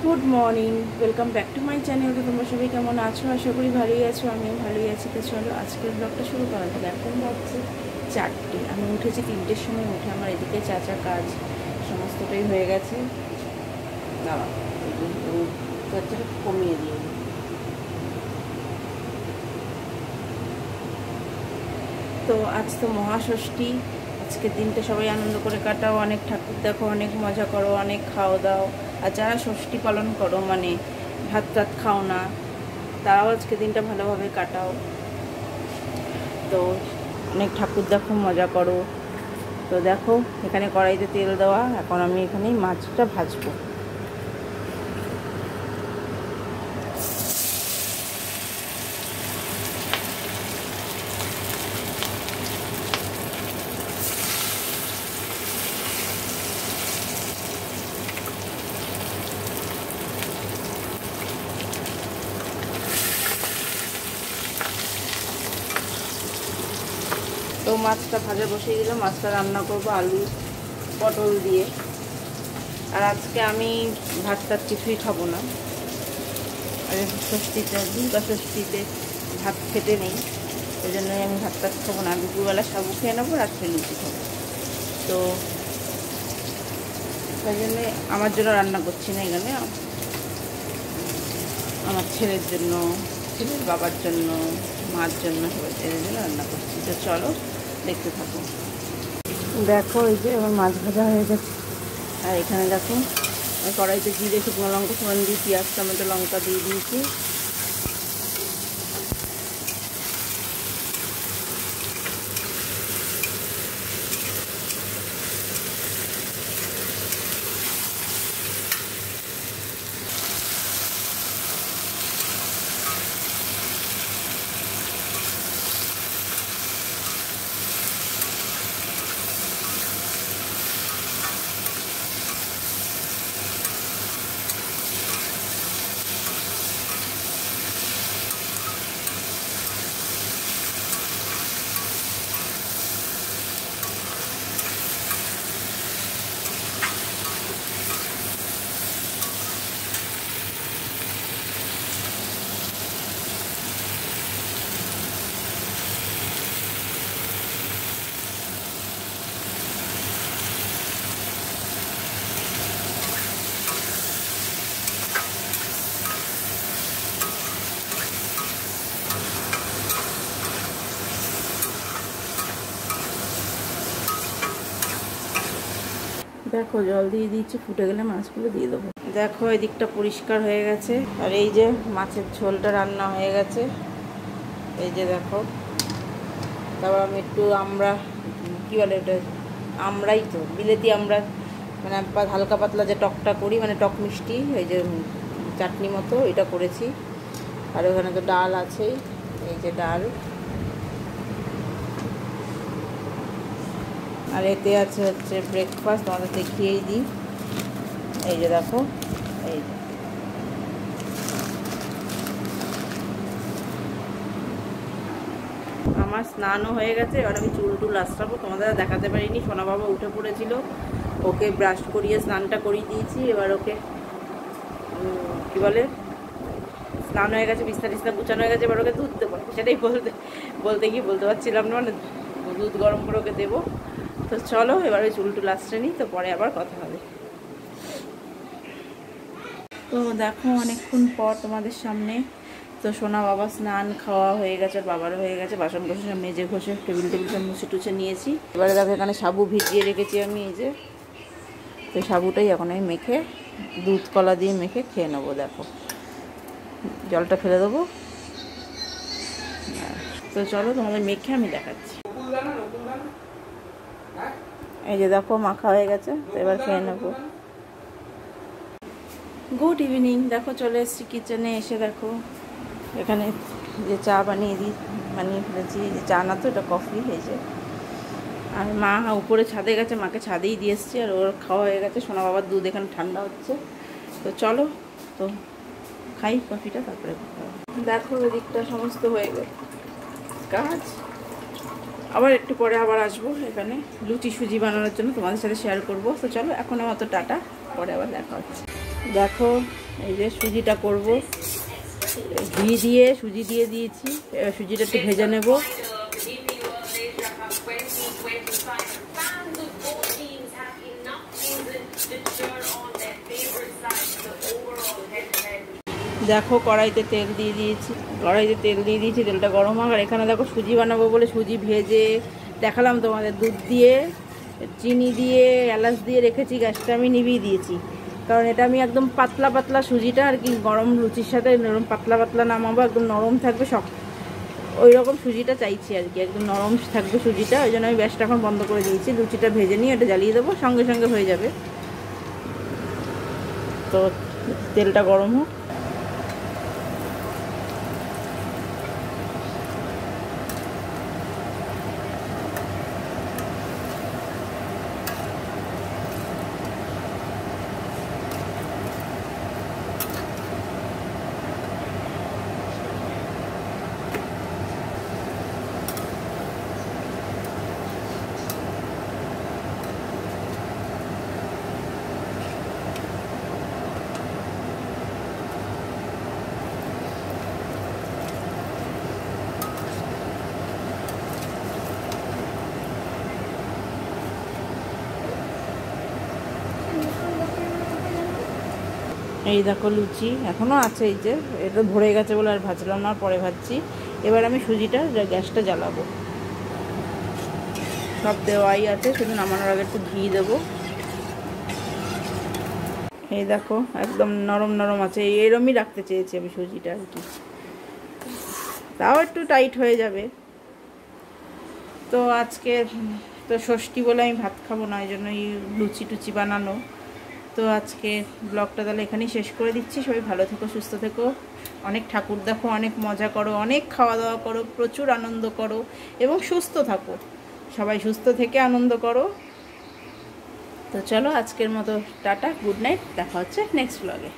Good morning, welcome back to my channel. তোমরা সবাই কেমন আছো? আশা করি ভালোই আছো, আমিও ভালোই আছি। তো চলো আজকের ব্লগটা শুরু করা যাক। এখন ভাবছি 4টে, আমি উঠেছি 3টের সময়। উঠে আমার এদিকে চাচা কাজ সমস্তটাই হয়ে গেছে। দাঁড়া, চাচাটা কমিয়ে দিয়ে। তো আজ তো মহাষষ্ঠী, আজকের দিনটা সবাই আনন্দ করে কাটাও, অনেক ঠাকুর দেখো, অনেক মজা করো, অনেক খাওয়া দাও। আর যারা ষষ্ঠী পালন করো, মানে ভাত টাত খাও না, তারাও আজকে দিনটা ভালোভাবে কাটাও। তো অনেক ঠাকুর দেখো, মজা করো। তো দেখো এখানে কড়াইতে তেল দেওয়া, এখন আমি এখানে মাছটা ভাজবো। তো মাছটা ভাজা বসিয়ে দিলাম, মাছটা রান্না করবো আলু পটল দিয়ে। আর আজকে আমি ভাত টাত কিছুই খাবো না, আর ষষ্ঠীতে, দুর্গা ষষ্ঠীতে ভাত খেতে নেই, ওই জন্যই আমি ভাত টাত খাবো না। দুপুরবেলা সাবু খেয়ে নেবো, রাত্রে লুচি খাবো। তো ওই জন্যে আমার জন্য রান্না করছি না এখানে, আমার ছেলের জন্য, ছেলের বাবার জন্য, মার জন্য, সবাই ছেলের জন্য রান্না করছি। তো চলো দেখতে থাকো। দেখো এই যে আমার মাছ ভাজা হয়ে গেছে। আর এখানে দেখো কড়াইতে জিরে, শুকনো লঙ্কা ফোড়ন দিয়ে পেঁয়াজ টমেটো লঙ্কা দিয়ে দিয়েছি। দেখো জল দিয়ে দিচ্ছি, ফুটে গেলে মাছগুলো দিয়ে দেবো। দেখো এদিকটা পরিষ্কার হয়ে গেছে। আর এই যে মাছের ঝোলটা রান্না হয়ে গেছে, এই যে দেখো। তারপর আমি একটু আমরা কী বলে ওটা, আমরাই তো বিলেতি আমরা, মানে হালকা পাতলা যে টকটা করি, মানে টক মিষ্টি, এই যে চাটনি মতো এটা করেছি। আর ওখানে তো ডাল আছেই, এই যে ডাল। আর এতে আছে হচ্ছে ব্রেকফাস্ট, তোমাদের দেখিয়েই দিই। এই যে দেখো, এই যে আমার স্নানও হয়ে গেছে। এবার আমি চুল টুল আশ্রাবো, তোমাদের দেখাতে পারিনি। সোনা বাবা উঠে পড়েছিল, ওকে ব্রাশ করিয়ে স্নানটা করিয়ে দিয়েছি। এবার ওকে কী বলে, স্নান হয়ে গেছে, বিছনা টিছনা গুছানো হয়ে গেছে, এবার ওকে দুধ দেবো। সেটাই বলতে গিয়ে বলতে পারছিলাম না, মানে দুধ গরম করে ওকে দেবো। তো চলো এবার ওই চুল টুল আসছে নি, তো পরে আবার কথা হবে। তো দেখো অনেকক্ষণ পর তোমাদের সামনে। তো সোনা বাবা স্নান খাওয়া হয়ে গেছে, আর বাবারও হয়ে গেছে। বাসন কোসন মেজে ঘষে টেবিল টেবিলটা মুছে টুছে নিয়েছি। এবারে দেখো এখানে সাবু ভিজিয়ে রেখেছি আমি, এই যে। তো সাবুটাই এখন আমি মেখে, দুধ কলা দিয়ে মেখে খেয়ে নেবো। দেখো জলটা ফেলে দেবো। তো চলো তোমাদের মেখে আমি দেখাচ্ছি। এই যে দেখো মাখা হয়ে গেছে, তো এবার খেয়ে নেবো। Good evening. দেখো চলে এসেছি কিচেনে। এসে দেখো এখানে যে চা বানিয়ে ফেলেছি। যে চা না, তো এটা কফি। এই যে, আর মা উপরে ছাদে গেছে, মাকে ছাদেই দিয়ে এসছি। আর ওর খাওয়া হয়ে গেছে। সোনা বাবার দুধ এখানে ঠান্ডা হচ্ছে। তো চলো তো খাই কফিটা, তারপরে দেখো এদিকটা সমস্ত হয়ে গেল কাজ। আবার একটু পরে আবার আসবো এখানে লুচি সুজি বানানোর জন্য, তোমাদের সাথে শেয়ার করবো। তো চলো এখন মতো টাটা, পরে আবার দেখা হচ্ছে। দেখো এই যে সুজিটা করব, ঘি দিয়ে সুজি দিয়ে দিয়েছি, এবার সুজিটা একটু ভেজে নেব। দেখো কড়াইতে তেল দিয়ে দিয়েছি, তেলটা গরম হোক। আর এখানে দেখো সুজি বানাবো বলে সুজি ভেজে দেখালাম তোমাদের, দুধ দিয়ে চিনি দিয়ে এলাচ দিয়ে রেখেছি। গ্যাসটা আমি নিভিয়ে দিয়েছি, কারণ এটা আমি একদম পাতলা পাতলা সুজিটা আর কি গরম লুচির সাথে নরম পাতলা পাতলা নামাবো, একদম নরম থাকবে সব, ওই রকম সুজিটা চাইছি আর কি, একদম নরম থাকবে সুজিটা। ওই জন্য আমি গ্যাসটা এখন বন্ধ করে দিয়েছি। লুচিটা ভেজে নিয়ে এটা জ্বালিয়ে দেবো, সঙ্গে সঙ্গে হয়ে যাবে। তো তেলটা গরম হোক। এই দেখো লুচি এখনও আছে, এই যে এটা ভরে গেছে বলে আর ভাজলাম না, পরে ভাজছি। এবার আমি সুজিটা গ্যাসটা জ্বালাবো, সব দেওয়াই আছে, শুধু নামানোর আগে একটু ঘি দেবো। এই দেখো একদম নরম নরম আছে, এরমই রাখতে চেয়েছি আমি সুজিটা আর কি, তাও একটু টাইট হয়ে যাবে। তো আজকে তো ষষ্ঠী বলে আমি ভাত খাবো না, এই জন্য লুচি টুচি বানানো। তো আজকে ব্লগটা তাহলে এখানেই শেষ করে দিচ্ছি। সবাই ভালো থেকো, সুস্থ থেকো, অনেক ঠাকুর দেখো, অনেক মজা করো, অনেক খাওয়া দাওয়া করো, প্রচুর আনন্দ করো এবং সুস্থ থাকো। সবাই সুস্থ থেকে আনন্দ করো। তো চলো আজকের মতো টাটা, গুড নাইট, দেখা হচ্ছে নেক্সট ব্লগে।